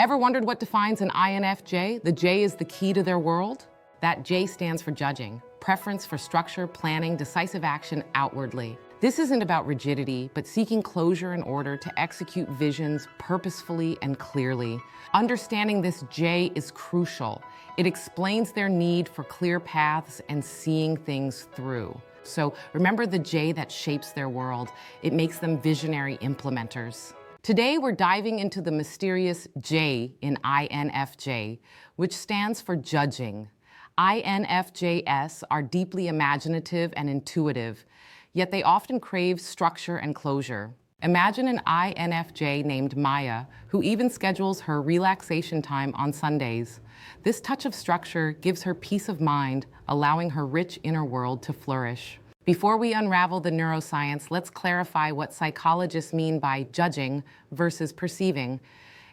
Ever wondered what defines an INFJ? The J is the key to their world. That J stands for judging, preference for structure, planning, decisive action outwardly. This isn't about rigidity, but seeking closure and order to execute visions purposefully and clearly. Understanding this J is crucial. It explains their need for clear paths and seeing things through. So remember the J that shapes their world. It makes them visionary implementers. Today, we're diving into the mysterious J in INFJ, which stands for judging. INFJs are deeply imaginative and intuitive, yet they often crave structure and closure. Imagine an INFJ named Maya, who even schedules her relaxation time on Sundays. This touch of structure gives her peace of mind, allowing her rich inner world to flourish. Before we unravel the neuroscience, let's clarify what psychologists mean by judging versus perceiving.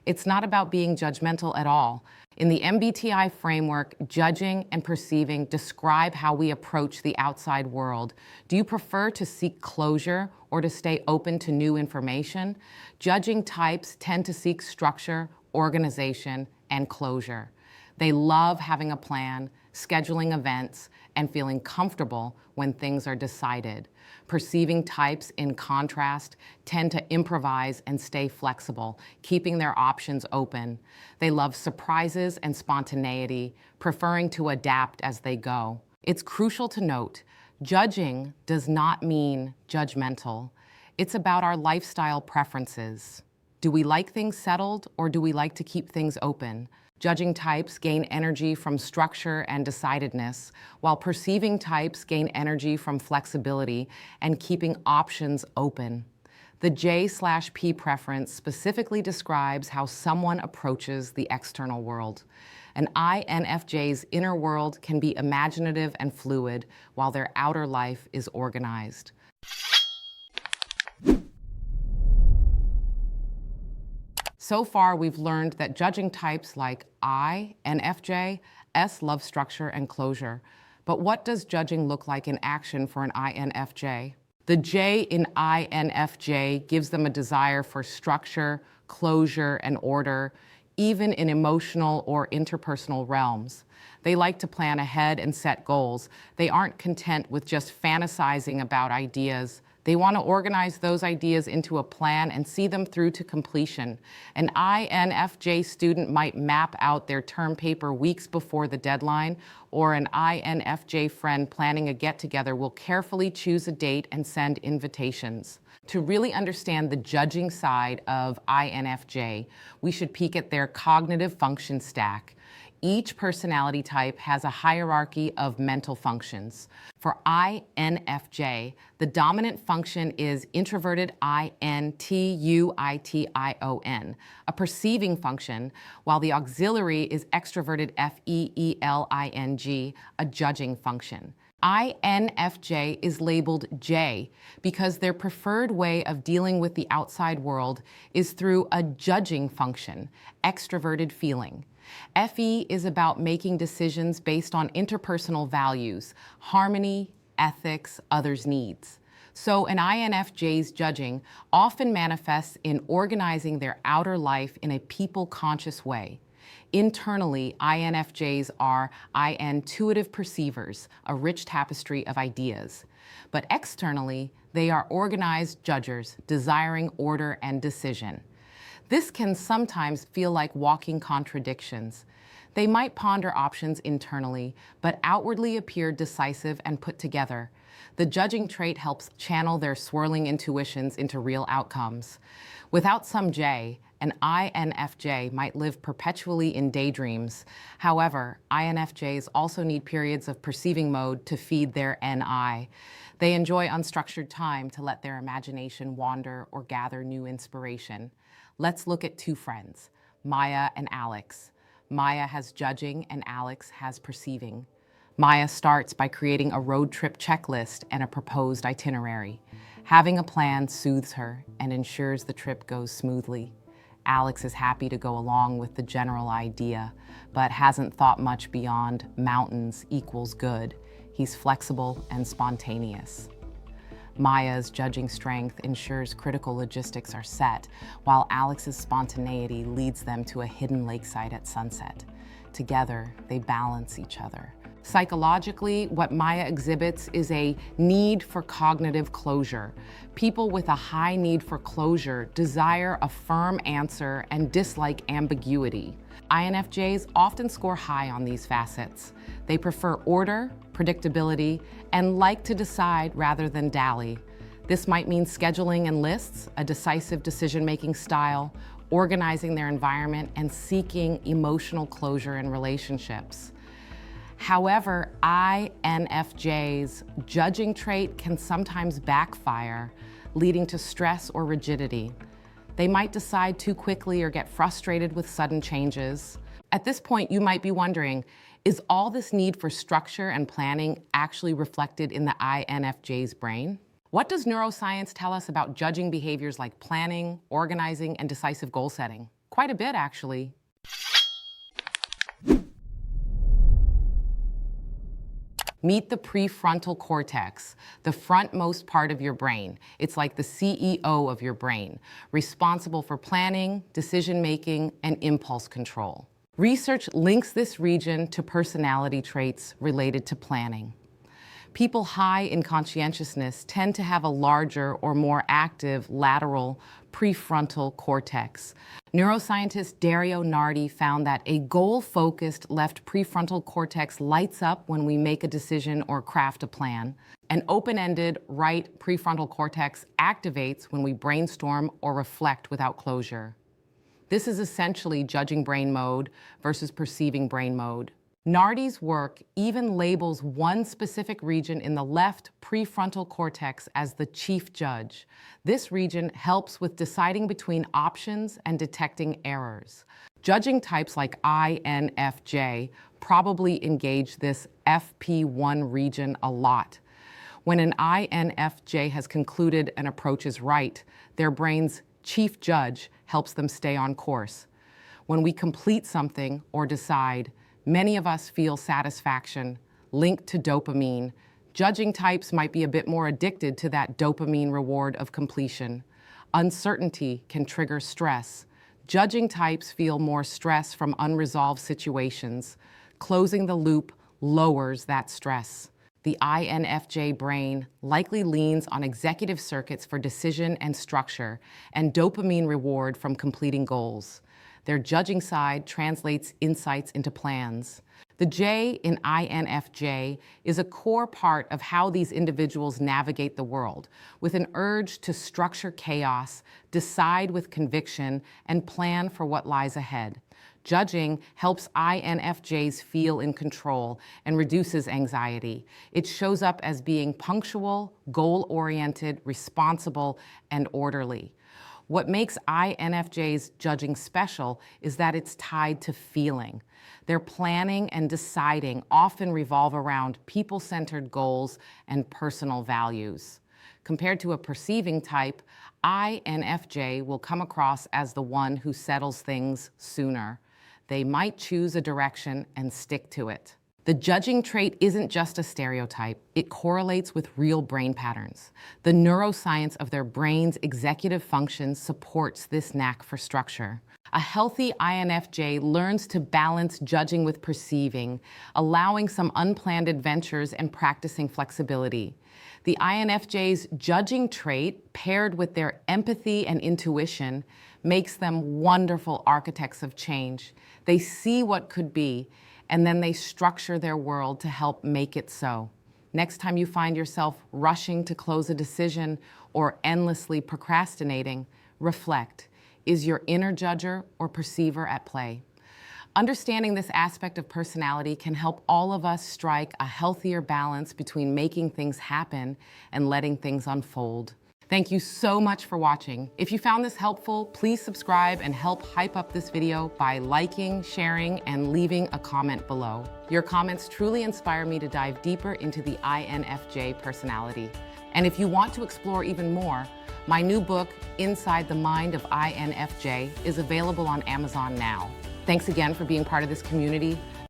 It's not about being judgmental at all. In the MBTI framework, judging and perceiving describe how we approach the outside world. Do you prefer to seek closure or to stay open to new information? Judging types tend to seek structure, organization, and closure. They love having a plan, scheduling events, and feeling comfortable when things are decided. Perceiving types, in contrast, tend to improvise and stay flexible, keeping their options open. They love surprises and spontaneity, preferring to adapt as they go. It's crucial to note, judging does not mean judgmental. It's about our lifestyle preferences. Do we like things settled, or do we like to keep things open? Judging types gain energy from structure and decidedness, while perceiving types gain energy from flexibility and keeping options open. The J/P preference specifically describes how someone approaches the external world. An INFJ's inner world can be imaginative and fluid, while their outer life is organized. So far, we've learned that judging types like INFJ, S love structure and closure. But what does judging look like in action for an INFJ? The J in INFJ gives them a desire for structure, closure, and order, even in emotional or interpersonal realms. They like to plan ahead and set goals. They aren't content with just fantasizing about ideas. They want to organize those ideas into a plan and see them through to completion. An INFJ student might map out their term paper weeks before the deadline, or an INFJ friend planning a get-together will carefully choose a date and send invitations. To really understand the judging side of INFJ, we should peek at their cognitive function stack. Each personality type has a hierarchy of mental functions. For INFJ, the dominant function is introverted, INTUITION, a perceiving function, while the auxiliary is extroverted, FEELING, a judging function. INFJ is labeled J because their preferred way of dealing with the outside world is through a judging function, extroverted feeling. FE is about making decisions based on interpersonal values, harmony, ethics, others' needs. So an INFJ's judging often manifests in organizing their outer life in a people-conscious way. Internally, INFJs are intuitive perceivers, a rich tapestry of ideas. But externally, they are organized judgers, desiring order and decision. This can sometimes feel like walking contradictions. They might ponder options internally, but outwardly appear decisive and put together. The judging trait helps channel their swirling intuitions into real outcomes. Without some J, an INFJ might live perpetually in daydreams. However, INFJs also need periods of perceiving mode to feed their NI. They enjoy unstructured time to let their imagination wander or gather new inspiration. Let's look at two friends, Maya and Alex. Maya has judging and Alex has perceiving. Maya starts by creating a road trip checklist and a proposed itinerary. Having a plan soothes her and ensures the trip goes smoothly. Alex is happy to go along with the general idea, but hasn't thought much beyond mountains equals good. He's flexible and spontaneous. Maya's judging strength ensures critical logistics are set, while Alex's spontaneity leads them to a hidden lakeside at sunset. Together, they balance each other. Psychologically, what Maya exhibits is a need for cognitive closure. People with a high need for closure desire a firm answer and dislike ambiguity. INFJs often score high on these facets. They prefer order, predictability, and like to decide rather than dally. This might mean scheduling and lists, a decisive decision-making style, organizing their environment, and seeking emotional closure in relationships. However, INFJs' judging trait can sometimes backfire, leading to stress or rigidity. They might decide too quickly or get frustrated with sudden changes. At this point, you might be wondering, is all this need for structure and planning actually reflected in the INFJ's brain? What does neuroscience tell us about judging behaviors like planning, organizing, and decisive goal setting? Quite a bit, actually. Meet the prefrontal cortex, the frontmost part of your brain. It's like the CEO of your brain, responsible for planning, decision-making, and impulse control. Research links this region to personality traits related to planning. People high in conscientiousness tend to have a larger or more active lateral prefrontal cortex. Neuroscientist Dario Nardi found that a goal-focused left prefrontal cortex lights up when we make a decision or craft a plan. An open-ended right prefrontal cortex activates when we brainstorm or reflect without closure. This is essentially judging brain mode versus perceiving brain mode. Nardi's work even labels one specific region in the left prefrontal cortex as the chief judge. This region helps with deciding between options and detecting errors. Judging types like INFJ probably engage this FP1 region a lot. When an INFJ has concluded an approach is right, their brain's chief judge helps them stay on course. When we complete something or decide, many of us feel satisfaction linked to dopamine. Judging types might be a bit more addicted to that dopamine reward of completion. Uncertainty can trigger stress. Judging types feel more stress from unresolved situations. Closing the loop lowers that stress. The INFJ brain likely leans on executive circuits for decision and structure, and dopamine reward from completing goals. Their judging side translates insights into plans. The J in INFJ is a core part of how these individuals navigate the world, with an urge to structure chaos, decide with conviction, and plan for what lies ahead. Judging helps INFJs feel in control and reduces anxiety. It shows up as being punctual, goal-oriented, responsible, and orderly. What makes INFJs judging special is that it's tied to feeling. Their planning and deciding often revolve around people-centered goals and personal values. Compared to a perceiving type, INFJ will come across as the one who settles things sooner. They might choose a direction and stick to it. The judging trait isn't just a stereotype, it correlates with real brain patterns. The neuroscience of their brain's executive functions supports this knack for structure. A healthy INFJ learns to balance judging with perceiving, allowing some unplanned adventures and practicing flexibility. The INFJ's judging trait, paired with their empathy and intuition, makes them wonderful architects of change. They see what could be, and then they structure their world to help make it so. Next time you find yourself rushing to close a decision or endlessly procrastinating, reflect. Is your inner judger or perceiver at play? Understanding this aspect of personality can help all of us strike a healthier balance between making things happen and letting things unfold. Thank you so much for watching. If you found this helpful, please subscribe and help hype up this video by liking, sharing, and leaving a comment below. Your comments truly inspire me to dive deeper into the INFJ personality. And if you want to explore even more, my new book, Inside the Mind of INFJ, is available on Amazon now. Thanks again for being part of this community.